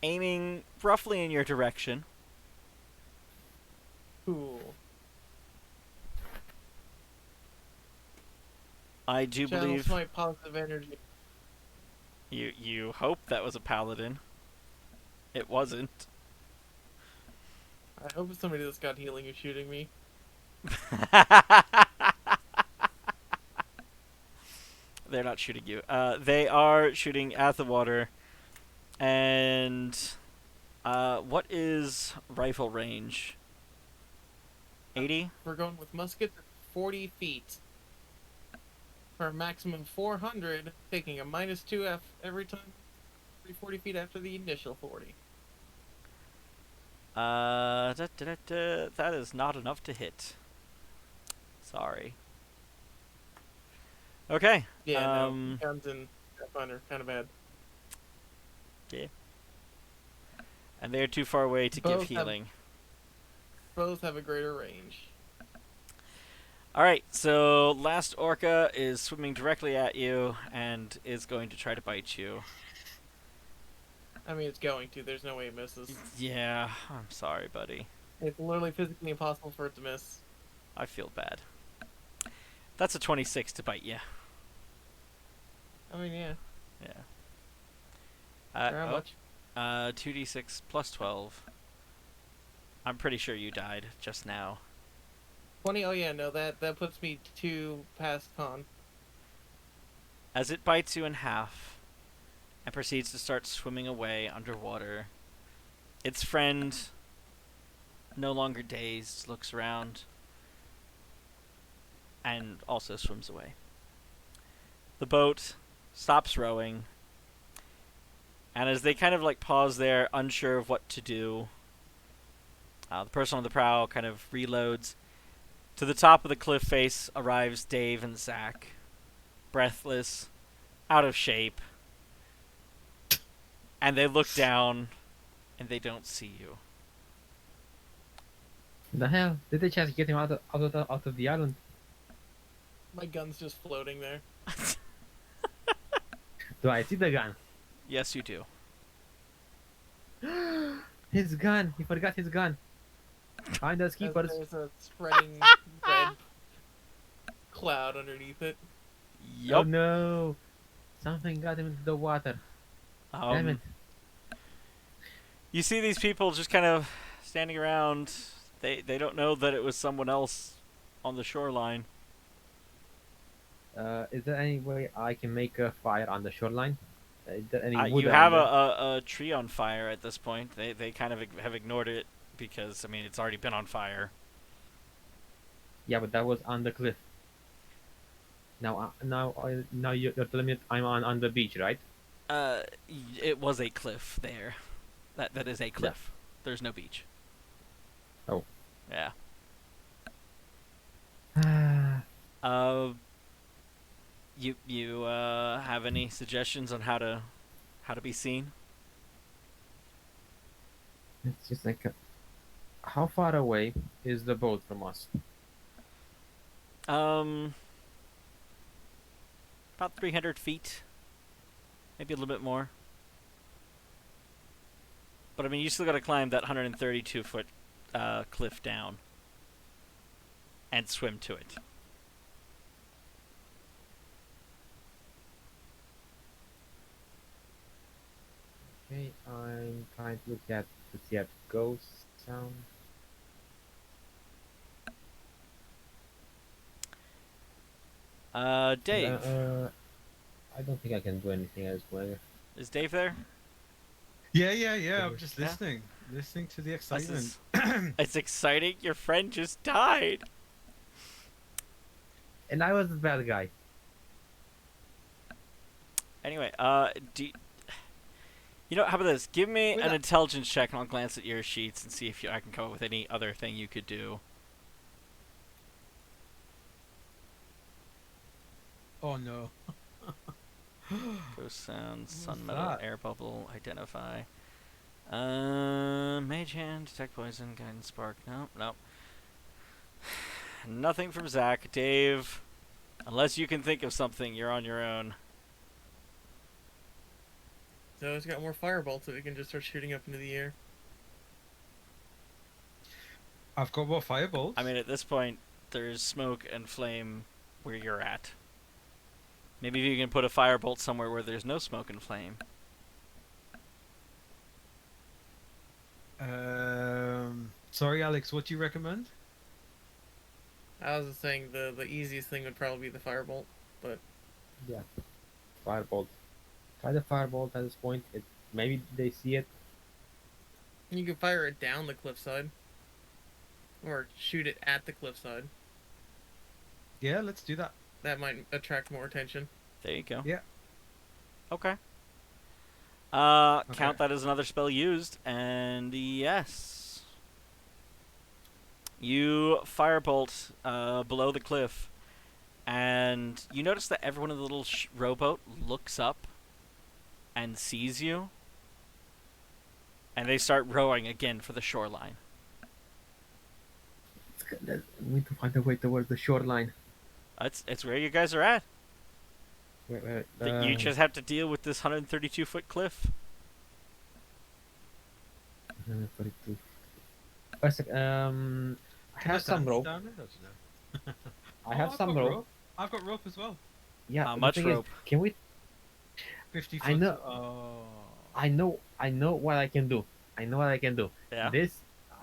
aiming roughly in your direction. Cool. I do Channels believe my positive energy. you hope that was a paladin. It wasn't. I hope it's somebody that's got healing is shooting me. They're not shooting you. They are shooting at the water. And what is rifle range? 80? We're going with muskets at 40 feet. For a maximum 400, taking a minus 2F every time 40 feet after the initial 40. That is not enough to hit. Sorry. Okay. Yeah, no. Guns and Pathfinder, kind of bad. Yeah. And they're too far away to give healing. Both have a greater range. Alright, so last orca is swimming directly at you and is going to try to bite you. I mean, it's going to. There's no way it misses. Yeah, I'm sorry, buddy. It's literally physically impossible for it to miss. I feel bad. That's a 26 to bite you. I mean, yeah. Yeah. How much? 2d6 plus 12. I'm pretty sure you died just now. 20? Oh, yeah, no, that puts me 2 past con. As it bites you in half and proceeds to start swimming away underwater, its friend, no longer dazed, looks around and also swims away. The boat stops rowing, and as they kind of like pause there, unsure of what to do, the person on the prow kind of reloads. To the top of the cliff face arrives Dave and Zach, breathless, out of shape, and they look down, and they don't see you. The hell? Did they just get him out of the island? My gun's just floating there. Do I see the gun? Yes, you do. His gun! He forgot his gun. Find us keepers. There's a spreading red cloud underneath it. Yup. Oh no! Something got him into the water. Damn it. You see these people just kind of standing around. They don't know that it was someone else on the shoreline. Is there any way I can make a fire on the shoreline? Is there any wood You around have there? a tree on fire at this point. They kind of have ignored it because, I mean, it's already been on fire. Yeah, but that was on the cliff. Now you're telling me I'm on the beach, right? It was a cliff there. That is a cliff. Yeah. There's no beach. Oh. Yeah. You have any suggestions on how to be seen? It's just like how far away is the boat from us? About 300 feet, maybe a little bit more. But I mean, you still got to climb that 132-foot cliff down and swim to it. Okay, I'm trying to look at to see if ghost sound. Dave. I don't think I can do anything else. Whether is Dave there? Yeah. I'm just listening to the excitement. It's exciting. Your friend just died. And I was the bad guy. Anyway, you know, how about this? Give me an intelligence check, and I'll glance at your sheets and see if I can come up with any other thing you could do. Oh no. Ghost sound, sun metal, air bubble, identify. Mage hand, detect poison, guidance spark. No. Nothing from Zach. Dave, unless you can think of something, you're on your own. though. It's got more firebolts that we can just start shooting up into the air. I've got more firebolts. I mean, at this point, there's smoke and flame where you're at. Maybe you can put a firebolt somewhere where there's no smoke and flame. Sorry, Alex. What do you recommend? I was just saying the easiest thing would probably be the firebolt, but Yeah. Firebolt. Try the firebolt at this point. Maybe they see it. you can fire it down the cliffside. Or shoot it at the cliffside. Yeah, let's do that. That might attract more attention. There you go. Yeah. Okay. Okay. Count that as another spell used, and yes. You firebolt below the cliff, and you notice that everyone in the little rowboat looks up and sees you, and they start rowing again for the shoreline. We need to find a way towards the shoreline. It's where you guys are at. Wait, You just have to deal with this 132-foot cliff. 42. Wait a sec, I have some rope. Down there? I don't know. I have I've some got rope. I've got rope as well. Yeah. How the much thing is, rope? can we? 50 foot. I know. Oh. I know what I can do. I know what I can do. Yeah.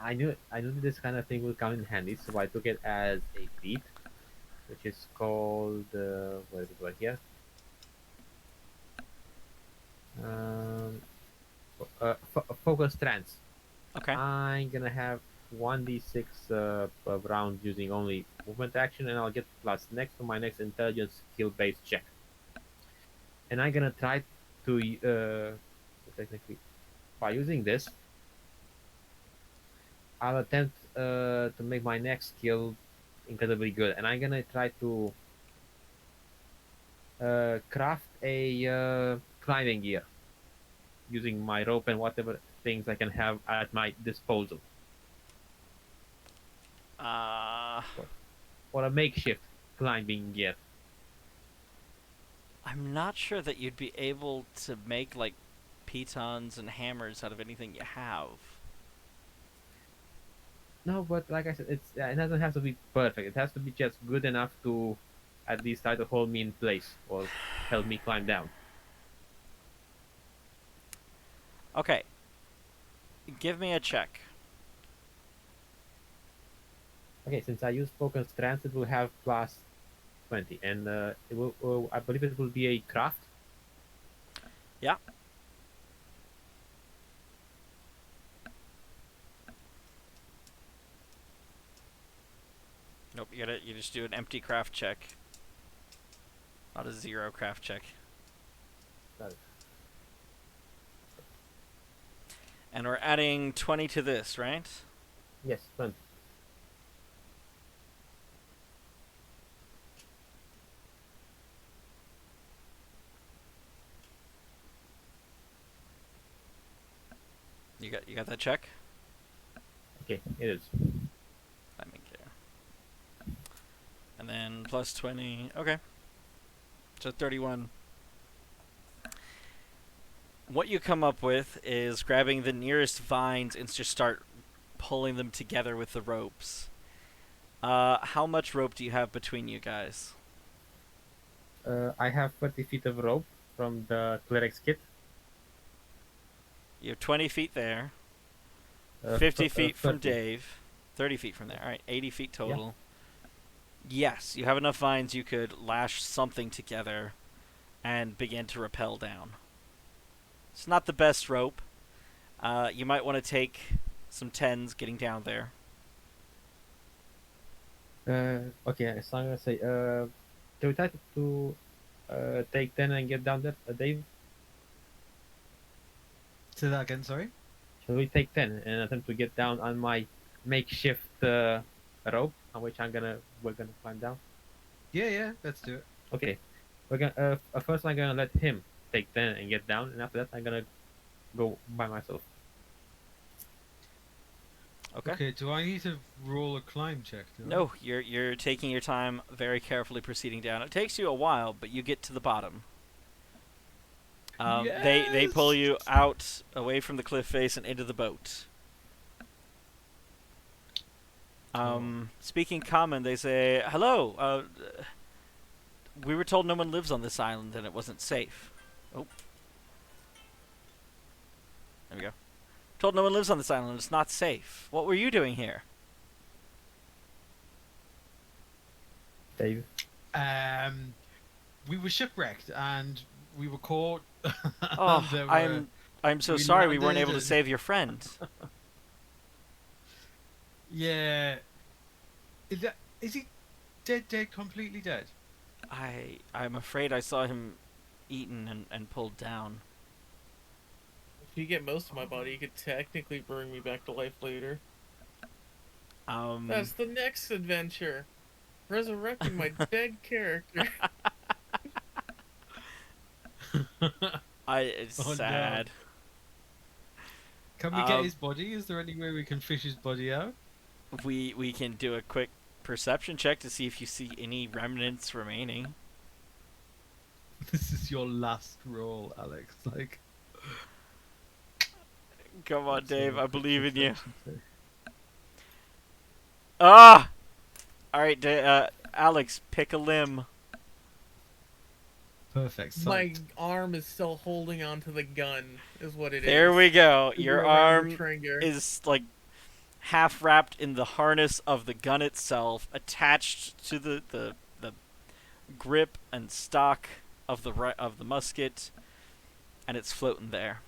I knew this kind of thing would come in handy, so I took it as a feat, which is called what is it right here? Focus trance. Okay. I'm gonna have 1d6 of rounds using only movement action, and I'll get plus next to my next intelligence skill based check. And I'm gonna try to technically, by using this, I'll attempt to make my next skill incredibly good, and I'm gonna try to craft a climbing gear using my rope and whatever things I can have at my disposal, or a makeshift climbing gear. I'm not sure that you'd be able to make like pitons and hammers out of anything you have. No, but like I said, it doesn't have to be perfect. It has to be just good enough to at least try to hold me in place or help me climb down. Okay. Give me a check. Okay, since I use focus trance, it will have plus 20, and it will. I believe it will be a craft. Yeah. Nope, you just do an empty craft check. Not a 0 craft check. Got it. And we're adding 20 to this, right? Yes, 20. You got that check? Okay, it is. Let me get. And then plus 20. Okay. So 31. What you come up with is grabbing the nearest vines and just start pulling them together with the ropes. How much rope do you have between you guys? I have 30 feet of rope from the cleric's kit. You have 20 feet there. 50 feet from 30. Dave. 30 feet from there. All right, 80 feet total. Yes, you have enough vines you could lash something together and begin to rappel down. It's not the best rope. You might want to take some 10s getting down there. Okay, so I'm gonna say, can we try to take 10 and get down there, Dave? Say that again, sorry? Shall we take 10 and attempt to get down on my makeshift rope on which we're gonna climb down? Yeah, let's do it. Okay, we're gonna first I'm gonna let him take 10 and get down, and after that I'm gonna go by myself. Okay. Okay, do I need to roll a climb check? No, you're taking your time, very carefully proceeding down. It takes you a while, but you get to the bottom. They pull you out away from the cliff face and into the boat. Speaking common, they say, "Hello. We were told no one lives on this island and it wasn't safe." Oh, there we go. Told no one lives on this island. It's not safe. What were you doing here? Dave. We were shipwrecked and we were caught. Oh, There were- I'm so we sorry we weren't landed able to and- save your friend. Yeah. Is he dead, completely dead? I'm afraid I saw him eaten and pulled down. If you get most of my body, you could technically bring me back to life later. That's the next adventure. Resurrecting my dead character. It's Oh, no. sad. Can we get Um, his body? Is there any way we can fish his body out? We can do a quick perception check to see if you see any remnants remaining. This is your last roll, Alex. Like, Come on, Dave. I quick believe in you. perception check. Ah! Alright, Alex, pick a limb. Perfect. My Sight. arm is still holding onto the gun, is what it is. There we go. Finger Your around the arm trigger. is like half wrapped in the harness of the gun itself, attached to the grip and stock of the musket, and it's floating there.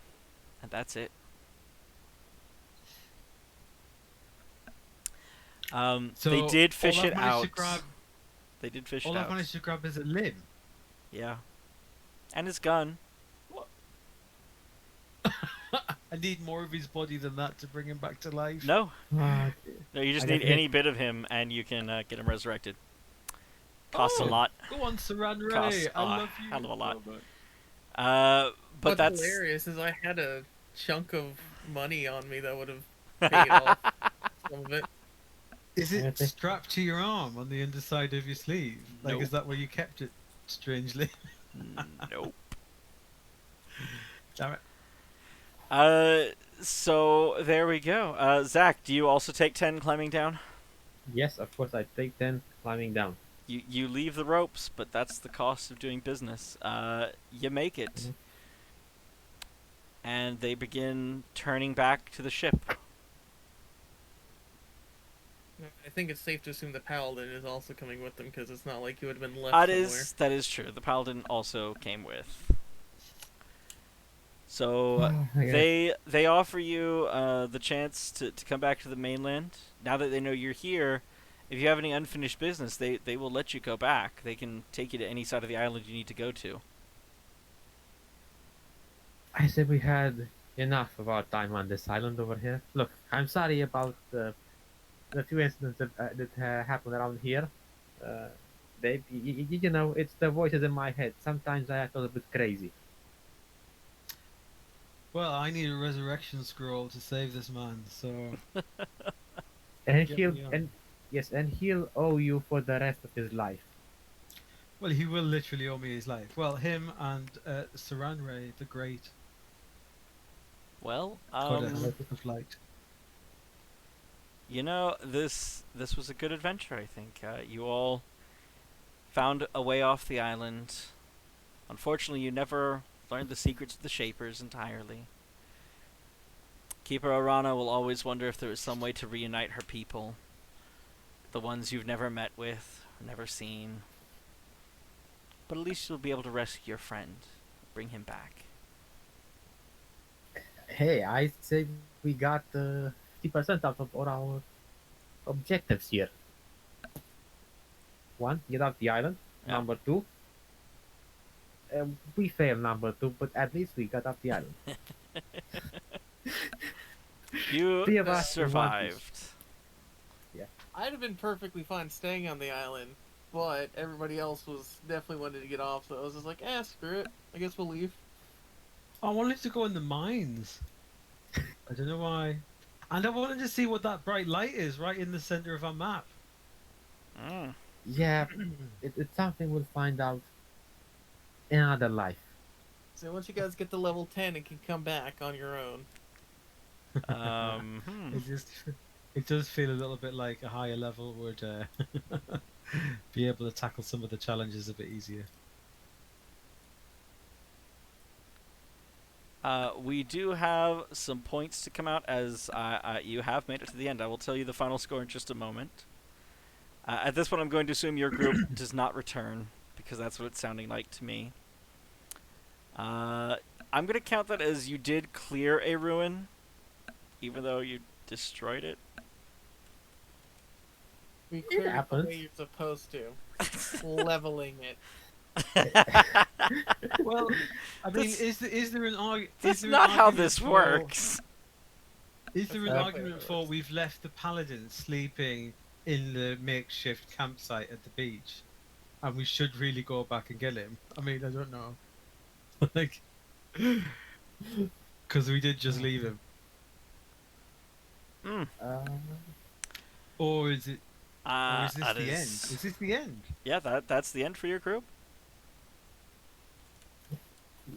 And that's it. So they did fish all it I've managed out. to grab- They did fish All it I've out. managed to grab is a limb. Yeah. And his gun. I need more of his body than that to bring him back to life. No. What? No, you just I need got hit. any bit of him, and you can get him resurrected. Costs a Oh, lot. Go on, Saran Ray. Costs I a love you. hell of a lot. so much. But What's that's hilarious is I had a chunk of money on me that would have paid off some of it. Is Yeah, it they- strapped to your arm on the underside of your sleeve? Like, Nope. is that where you kept it? Strangely. nope. Damn it. So there we go. Zach, do you also take 10 climbing down? Yes, of course. I take 10 climbing down. You leave the ropes, but that's the cost of doing business. You make it. Mhm. And they begin turning back to the ship. I think it's safe to assume the paladin is also coming with them because it's not like you would have been left somewhere. That is true. The paladin also came with. So Okay. they offer you the chance to come back to the mainland. Now that they know you're here, if you have any unfinished business, they will let you go back. They can take you to any side of the island you need to go to. I said we had enough of our time on this island over here. Look, I'm sorry about the few incidents that happened around here. Dave, you know, it's the voices in my head. Sometimes I act a little bit crazy. Well, I need a resurrection scroll to save this man, so And Get he'll me on. and yes, and he'll owe you for the rest of his life. well, he will literally owe me his life. Well, him and Saran Ray, the Great, Well, goddess of light. you know, this was a good adventure, I think. You all found a way off the island. Unfortunately, you never learned the secrets of the Shapers entirely. Keeper Orana will always wonder if there is some way to reunite her people. The ones you've never met with, or never seen. But at least you'll be able to rescue your friend. Bring him back. Hey, I say we got 50% out of all our objectives here. One, get off the island. Yeah. Number two, we failed number two, but at least we got off the island. You Three of us in one piece. survived. I'd have been perfectly fine staying on the island, but everybody else was definitely wanted to get off, so I was just like, screw it. I guess we'll leave. I wanted to go in the mines. I don't know why. And I wanted to see what that bright light is right in the center of our map. Mm. Yeah, it's something we'll find out in another life. So once you guys get to level 10, it can come back on your own. It does feel a little bit like a higher level would be able to tackle some of the challenges a bit easier. We do have some points to come out as you have made it to the end. I will tell you the final score in just a moment. At this point, I'm going to assume your group does not return, because that's what it's sounding like to me. I'm going to count that as you did clear a ruin, even though you destroyed it. We cleared it the happens. way you're supposed to. Leveling it. Well, I mean, That's- is there an argument? That's not how this works. Is there an That's not argument how it for works. we've left the paladin sleeping in the makeshift campsite at the beach, and we should really go back and get him? I mean, I don't know, like, because we did just leave him, Mm. or is it? Or is this That the end? is- Is this the end? Yeah, that's the end for your group.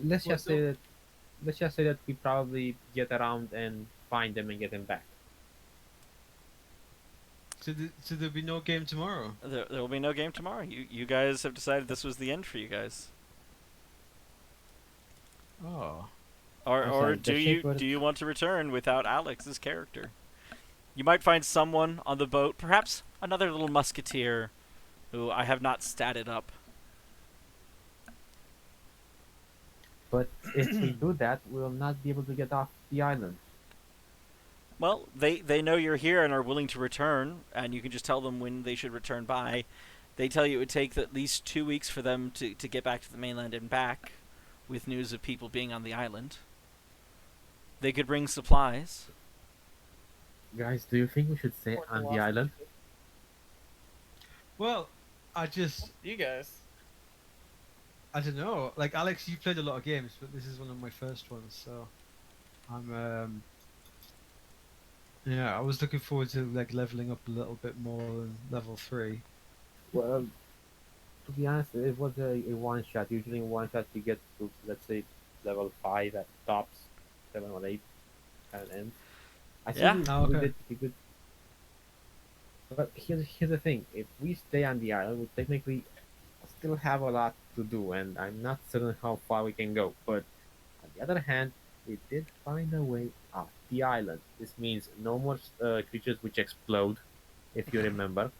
Let's Well, just say that. Let's just say that we probably get around and find them and get them back. So there'll be no game tomorrow. There will be no game tomorrow. You guys have decided this was the end for you guys. Oh, Or I'm or sorry, do the you Shaper- do you want to return without Alex's character? You might find someone on the boat, perhaps another little musketeer, who I have not statted up. But if we do that, we will not be able to get off the island. Well, they know you're here and are willing to return, and you can just tell them when they should return by. They tell you it would take at least 2 weeks for them to get back to the mainland and back, with news of people being on the island. They could bring supplies. Guys, do you think we should stay Or on the lost island? it. well, I You guys. don't know. Like Alex, you played a lot of games, but this is one of my first ones, so I'm yeah, I was looking forward to like leveling up a little bit more than level 3. Well, to be honest, it was a one shot. Usually, in one shot, you get to, let's say, level 5 at tops, 7 or 8, and ends. I think Yeah. we, Oh, we okay. did pretty good. But here's the thing: if we stay on the island, we technically still have a lot to do, and I'm not certain how far we can go. But on the other hand, we did find a way off the island. This means no more creatures which explode, if you remember.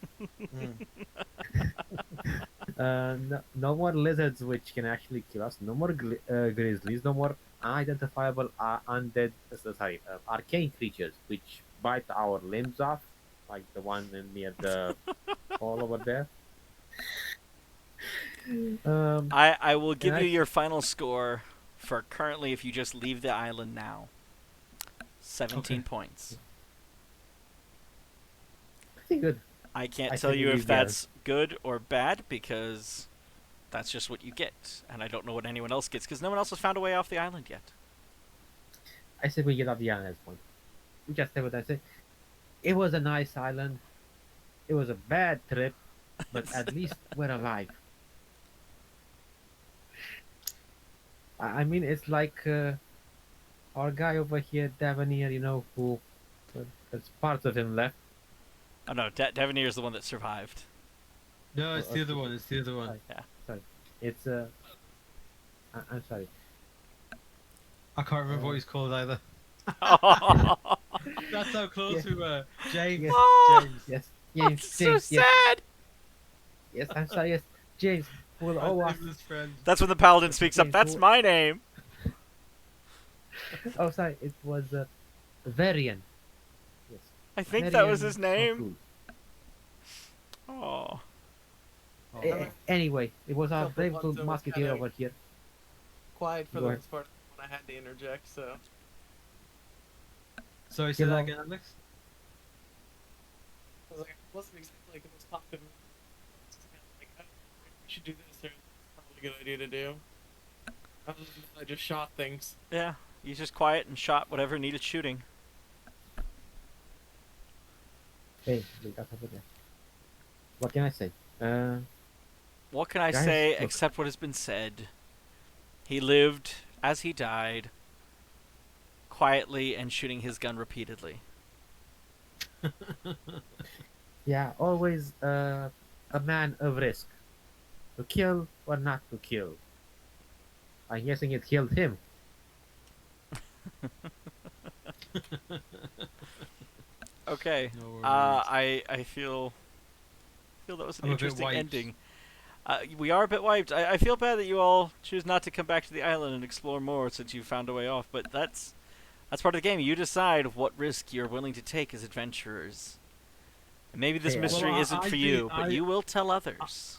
No more lizards which can actually kill us. No more grizzlies. No more unidentifiable arcane creatures which bite our limbs off, like the one near the hole over there. I will give I- you your final score for currently if you just leave the island now. 17 Okay. points. Pretty good. I can't I tell say we you if leave the island. that's good or bad because that's just what you get, and I don't know what anyone else gets because no one else has found a way off the island yet. I said we get off the island at this point. We just say what I say. It was a nice island. It was a bad trip, but at least we're alive. I mean, it's like our guy over here, Davanier, who there's parts of him left. Oh no, Devanir is the one that survived. No, it's Oh, the other okay. one. It's the other one. Sorry. It's I'm sorry. I can't remember what he's called either. That's how close Yeah. we were. James. Yes. James. Yes. That's James. so James. Yes. sad. Yes. I'm sorry. Yes. James. Who will My owe us. nameless friend. That's when the paladin speaks up. James, That's who- my name. Oh, sorry. It was Varian. Yes. I think that was Varian his name. O'Toole. Oh. Eh, anyway, it was our Couple brave ones little that was musketeer kinda- over here. Quiet for Go the ahead. most part when I had to interject, so. Sorry, say You that know- again, Alex. I was like, it wasn't exactly like the most talkative. It's just kind of like, oh, we should do this, or it's probably a good idea to do. Other than that, I just shot things. Yeah, he's just quiet and shot whatever needed shooting. Hey, we got over there. What can I say? What can I Guys, say look. except what has been said? He lived as he died, quietly and shooting his gun repeatedly. Yeah, always a man of risk. To kill or not to kill. I'm guessing it killed him. Okay. No worries. I feel that was an I'm a bit interesting wiped. ending. We are a bit wiped. I feel bad that you all choose not to come back to the island and explore more since you found a way off, but that's part of the game. You decide what risk you're willing to take as adventurers. And maybe this Hey, mystery Well, isn't for you, but you will tell others.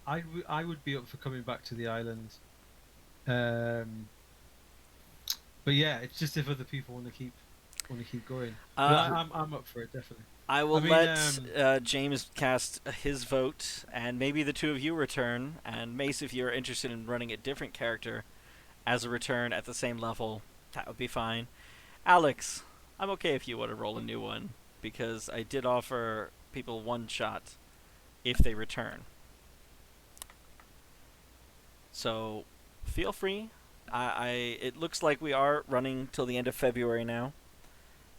I would be up for coming back to the island. But yeah, it's just if other people want to keep going. But I'm up for it, definitely. I will I mean, let James cast his vote, and maybe the two of you return. And Mace, if you're interested in running a different character as a return at the same level, that would be fine. Alex, I'm okay if you want to roll a new one, because I did offer people one shot if they return. So feel free. It looks like we are running till the end of February now.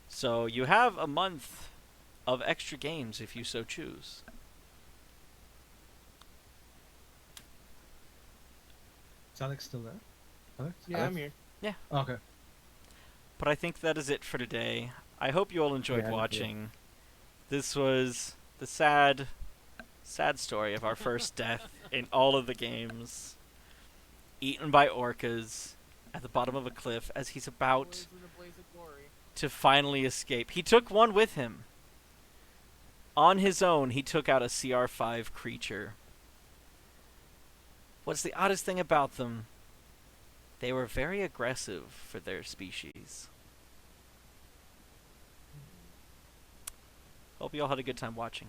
So you have a month of extra games if you so choose. Is Alex still there? Alex? Yeah, I'm here. Okay. But I think that is it for today. I hope you all enjoyed Yeah, watching. This was the sad story of our first death in all of the games. Eaten by orcas at the bottom of a cliff as he's about Always in a blaze of glory. to finally escape. He took one with him. On his own, he took out a CR5 creature. What's the oddest thing about them? They were very aggressive for their species. Hope you all had a good time watching.